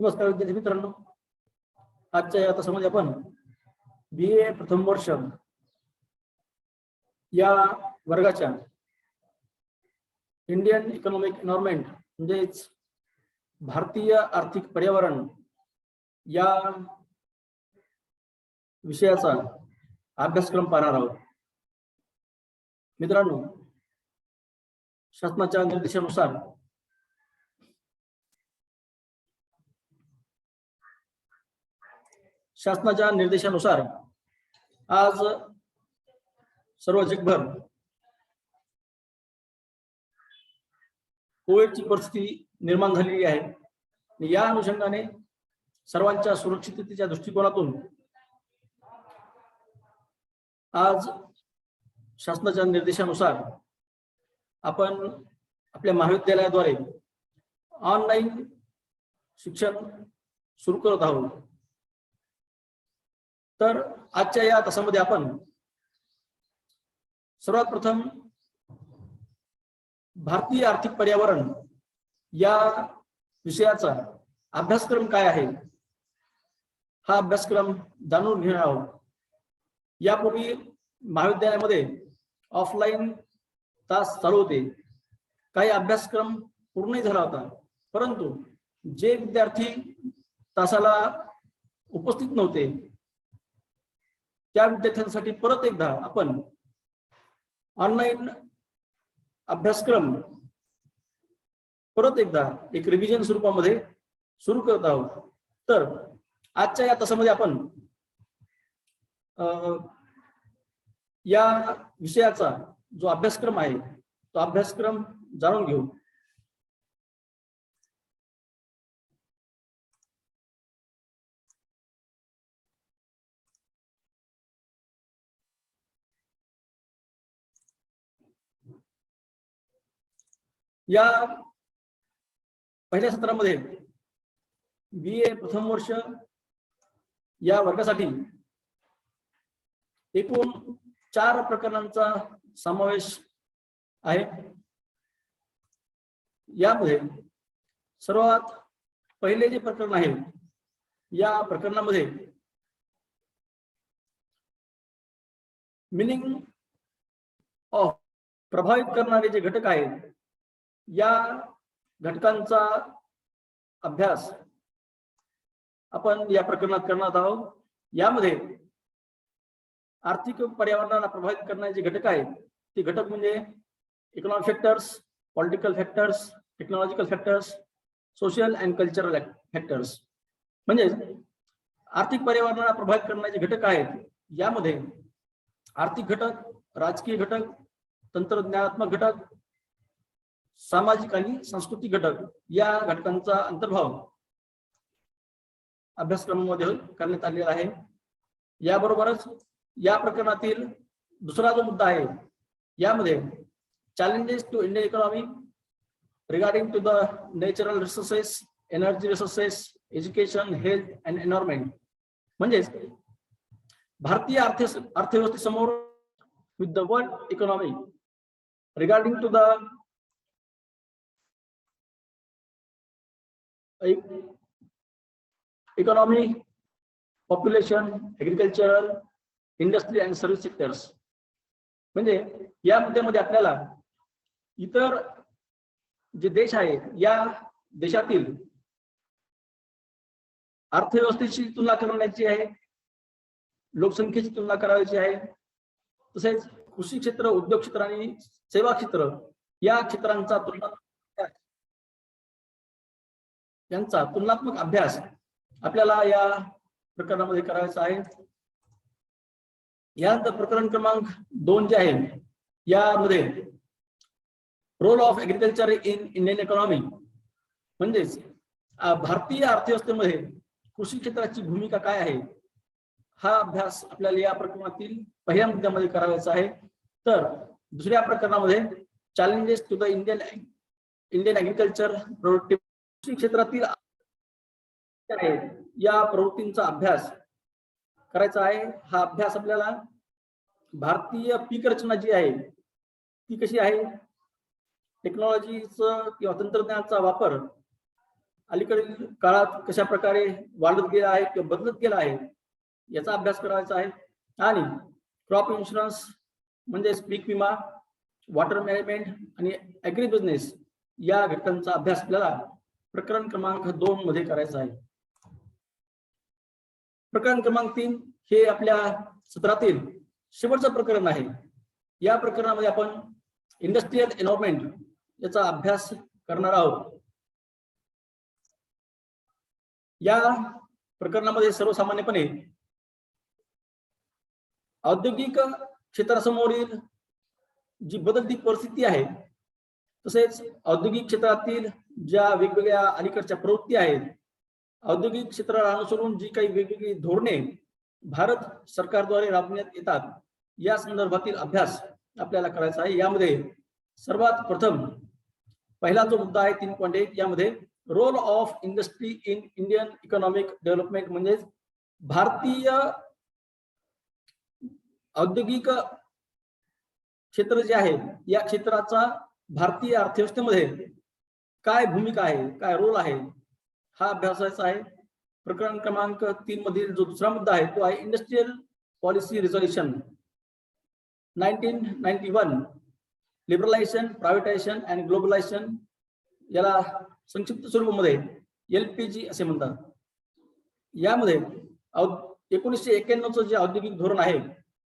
नमस्कार विद्यार्थी मित्रांनो, आजच्या या तासामध्ये आपण BA प्रथम वर्ष या वर्गाच्या इंडियन इकॉनॉमिक एन्व्हायरमेंट म्हणजेच भारतीय आर्थिक पर्यावरण या विषयाचा अभ्यासक्रम पाहणार आहोत. मित्रांनो, शासनाच्या निर्देशानुसार आज सर्व जगभर कोविडची परिस्थिती निर्माण झालेली आहे. या अनुषंगाने सर्वांच्या सुरक्षिततेच्या दृष्टिकोनातून आज शासनाच्या निर्देशानुसार आपण आपल्या महाविद्यालयाद्वारे ऑनलाईन शिक्षण सुरू करत आहोत. तर आजच्या या तासामध्ये आपण सर्वात प्रथम भारतीय आर्थिक पर्यावरण या विषयाचा अभ्यासक्रम काय आहे हा अभ्यासक्रम जाणून घेणार आहोत. यापूर्वी महाविद्यालयामध्ये ऑफलाईन तास चालू होते, काही अभ्यासक्रम पूर्ण झाला होता, परंतु जे विद्यार्थी तासाला उपस्थित नव्हते त्या विद्यार्थ्यांसाठी परत एकदा आपण ऑनलाईन अभ्यासक्रम परत एकदा एक रिव्हिजन स्वरूपामध्ये सुरू करत आहोत. तर आजच्या या तासामध्ये आपण या विषयाचा जो अभ्यासक्रम आहे तो अभ्यासक्रम जाणून घेऊ. या पहिल्या सत्रामध्ये BA प्रथम वर्ष या वर्गासाठी एकूण 4 प्रकरणांचा समावेश आहे. यामध्ये सर्वात पहिले जे प्रकरण आहे या प्रकरणामध्ये मिनिंग ऑफ प्रभावित करणारे जे घटक आहेत या घटकांचा अभ्यास आपण या प्रकरणात करणार आहोत. यामध्ये आर्थिक पर्यावरणाला प्रभावित करणारे जे घटक आहेत ते घटक म्हणजे economic factors, political factors, technological factors, social and cultural factors. म्हणजे आर्थिक पर्यावरणाला प्रभावित करणारे जे घटक आहेत यामध्ये आर्थिक घटक, राजकीय घटक, तंत्रज्ञानात्मक घटक, सामाजिक आणि सांस्कृतिक घटक या घटकांचा अंतर्भाव अभ्यासक्रमामध्ये करण्यात आलेला आहे. याबरोबरच या प्रकरणातील दुसरा जो मुद्दा आहे यामध्ये challenges to Indian economy regarding to the natural resources, energy resources, education, health and environment. म्हणजेच भारतीय अर्थव्यवस्थेसमोर with the world economy regarding to the economy, population, agricultural, industry and service sectors. म्हणजे या मुद्द्यामध्ये आपल्याला इतर जे देश आहेत या देशातील अर्थव्यवस्थेची तुलना करण्याची आहे, लोकसंख्येची तुलना करायची आहे, तसेच कृषी क्षेत्र, उद्योग क्षेत्र आणि सेवा क्षेत्र या क्षेत्रांचा यांचा तुलनात्मक अभ्यास आपल्याला या प्रकरणामध्ये करायचा आहे. यानंतर प्रकरण क्रमांक 2 जे आहे यामध्ये role of agriculture in Indian economy म्हणजेच भारतीय अर्थव्यवस्थेमध्ये कृषी क्षेत्राची भूमिका काय आहे हा अभ्यास आपल्याला या प्रकरणातील पहिल्या मुद्द्यामध्ये करायचा आहे. तर दुसऱ्या प्रकरणामध्ये challenges to the Indian agriculture productive कृषी क्षेत्रातील या प्रवृत्तींचा अभ्यास करायचा आहे. हा अभ्यास आपल्याला भारतीय पीक रचना जी आहे ती कशी आहे, टेक्नॉलॉजीचं किंवा तंत्रज्ञानाचा वापर अलीकडील काळात कशा प्रकारे वाढत गेला आहे किंवा बदलत गेला आहे याचा अभ्यास करायचा आहे. आणि क्रॉप इन्शुरन्स म्हणजे पीक विमा, वॉटर मॅनेजमेंट आणि ऍग्री बिझनेस या घटकांचा अभ्यास आपल्याला प्रकरण क्रमांक 2 मध्ये करायचा आहे. प्रकरण क्रमांक 3 हे आपल्या सत्रातील शेवटचं प्रकरण आहे. या प्रकरणामध्ये आपण इंडस्ट्रियल एन्व्हायरमेंट याचा अभ्यास करणार आहोत. या प्रकरणामध्ये सर्वसामान्यपणे औद्योगिक क्षेत्रासमोरील जी बदलती परिस्थिती आहे, तसेच औद्योगिक क्षेत्रातील ज्या वेगवेगळ्या अलीकडच्या प्रवृत्ती आहेत, औद्योगिक क्षेत्राला अनुसरून जी काही वेगवेगळी धोरणे भारत सरकारद्वारे राबवण्यात येतात या संदर्भातील अभ्यास आपल्याला करायचा आहे. यामध्ये सर्वात प्रथम पहिला जो मुद्दा आहे 3.1 यामध्ये role of industry in Indian economic development म्हणजे भारतीय औद्योगिक क्षेत्र जे आहे या क्षेत्राचा भारतीय अर्थव्यवस्थेमध्ये काय भूमिका आहे, काय रोल आहे, हा अभ्यासाचा आहे. प्रकरण क्रमांक 3 मधील जो दुसरा मुद्दा आहे तो आहे industrial policy resolution 1991 liberalisation, privatisation and globalisation, याला संक्षिप्त स्वरूपामध्ये LPG असे म्हणतात. यामध्ये 1991चं जे औद्योगिक धोरण आहे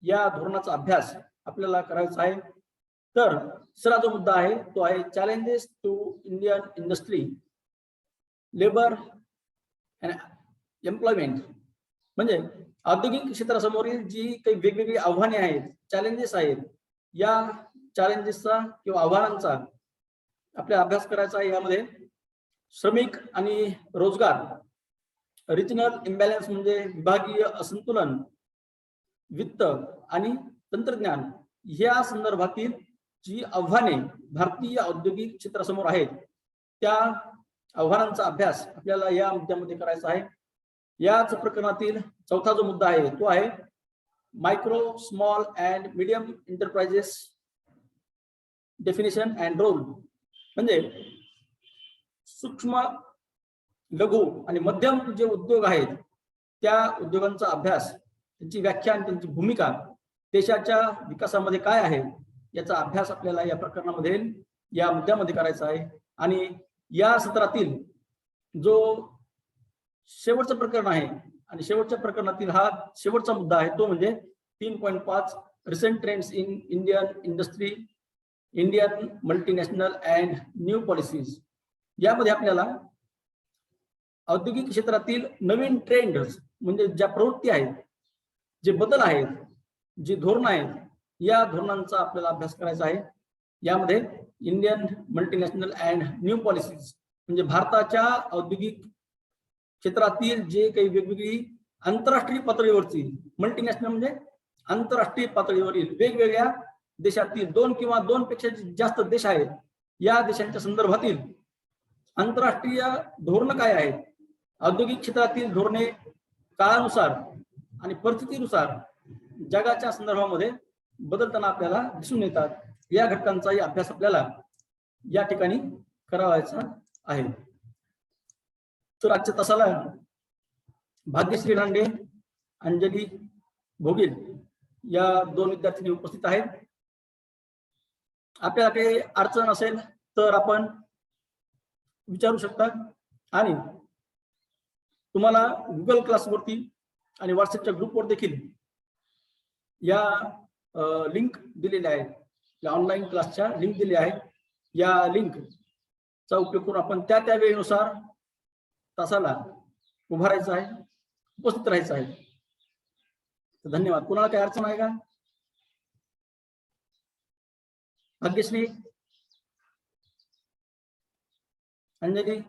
या धोरणाचा अभ्यास आपल्याला करायचा आहे. तर दुसरा जो मुद्दा आहे तो आहे challenges to Indian industry, labour and employment म्हणजे औद्योगिक क्षेत्रासमोरील जी काही वेगवेगळी आव्हाने आहेत, चॅलेंजेस आहेत, या चॅलेंजेसचा किंवा आव्हानांचा आपल्याला अभ्यास करायचा आहे. यामध्ये श्रमिक आणि रोजगार, रिजनल इम्बॅलन्स म्हणजे विभागीय असंतुलन, वित्त आणि तंत्रज्ञान या संदर्भातील जी आव्हाने भारतीय औद्योगिक क्षेत्रासमोर आहेत त्या आव्हानांचा अभ्यास आपल्याला या मुद्द्यामध्ये करायचा आहे. याच प्रकरणातील चौथा जो मुद्दा आहे तो आहे micro, small and medium enterprises definition and role म्हणजे सूक्ष्म, लघु आणि मध्यम जे उद्योग आहेत त्या उद्योगांचा अभ्यास, त्यांची व्याख्या आणि त्यांची भूमिका देशाच्या विकासामध्ये काय आहे याचा अभ्यास आपल्याला या प्रकरणामध्ये या मुद्द्यामध्ये करायचा आहे. आणि या सत्रातील जो शेवटचं प्रकरण आहे आणि शेवटच्या प्रकरणातील हा शेवटचा मुद्दा आहे तो म्हणजे 3.5 recent trends in Indian industry, Indian multinational and new policies. यामध्ये आपल्याला औद्योगिक क्षेत्रातील नवीन ट्रेंड म्हणजे ज्या प्रवृत्ती आहेत, जे बदल आहेत, जी धोरण आहेत, या धोरणांचा आपल्याला अभ्यास करायचा आहे. यामध्ये Indian multinational and new policies म्हणजे भारताच्या औद्योगिक क्षेत्रातील जे काही वेगवेगळी आंतरराष्ट्रीय पातळीवरची, मल्टीनॅशनल म्हणजे आंतरराष्ट्रीय पातळीवरील वेगवेगळ्या देशातील 2 किंवा 2 पेक्षा जास्त देश आहेत, या देशांच्या संदर्भातील आंतरराष्ट्रीय धोरण काय आहेत, औद्योगिक क्षेत्रातील धोरणे काळानुसार आणि परिस्थितीनुसार जगाच्या संदर्भामध्ये बदलताना आपल्याला दिसून येतात. या घटकांचाही अभ्यास आपल्याला या ठिकाणी करावायचा आहे. तर आजच्या तासाला भाग्यश्री रांडे, अंजली भोगिल या 2 विद्यार्थी उपस्थित आहेत. आपल्याला काही अडचण असेल तर आपण विचारू शकता आणि तुम्हाला गुगल क्लासवरती आणि व्हॉट्सअपच्या ग्रुपवर देखील या लिंक दिलेल्या आहेत, या ऑनलाईन क्लासच्या लिंक दिल्या आहेत. या लिंकचा उपयोग करून आपण त्या वेळेनुसार तासाला उभा राहायचं आहे, उपस्थित राहायचं आहे. तर धन्यवाद. कोणाला काही अडचण आहे का? भाग्यश्री, अंजली,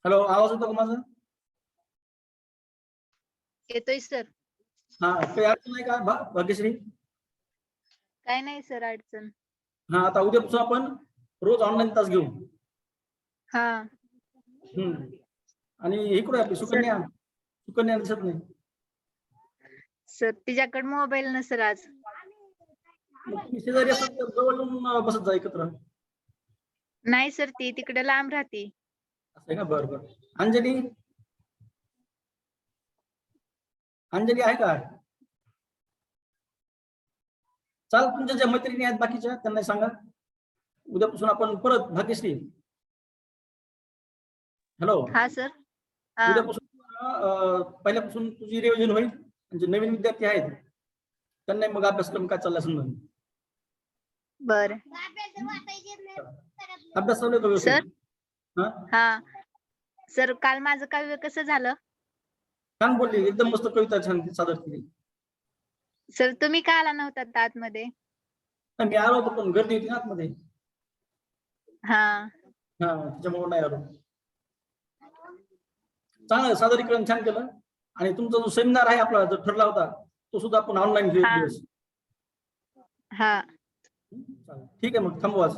हॅलो, आवाज येतो का माझा? येतोय सर. हा, काही अडचण आहे का भाग्यश्री? काय नाही सर अडचण. हा, आता उद्यापासून आपण रोज ऑनलाईन तास घेऊ. हा. आणि इकडे आपली सुकन्या दिसत नाही. सर तिच्याकडे मोबाईल नसेल आज. मग तुम्ही शेजारी असाल तर जवळ येऊन बसत जा एकत्र. नाही सर, ती तिकडे लांब राहते. असं आहे का? बरं बरं. अंजली, अंजली आहे का? चाल, तुमच्या ज्या मैत्रिणी आहेत बाकीच्या त्यांना सांगा. उद्यापासून आपण परत भाग्यश्री, हॅलो, हा सर. हा उद्यापासून पहिल्यापासून तुझी रिव्हिजन होईल. म्हणजे नवीन विद्यार्थी आहेत त्यांना मग अभ्यासक्रम काय चालला समजा. बर अभ्यास चालू आहे का व्यवस्थित? सर. हा, हा सर, काल माझं काव्य कसं झालं? छान बोलली, एकदम मस्त कविता छान सादर केली. सर तुम्ही का आला नव्हता आतमध्ये? मी आलो होतो पण गर्दी होती ना आतमध्ये. हा हा, त्याच्यामुळे नाही आलो. चांगलं सादरीकरण छान केलं. आणि तुमचा जो सेमिनार आहे आपला जो ठरला होता तो सुद्धा आपण ऑनलाईन घेऊ एक हा दिवस. हा ठीक आहे, मग थांबू आज.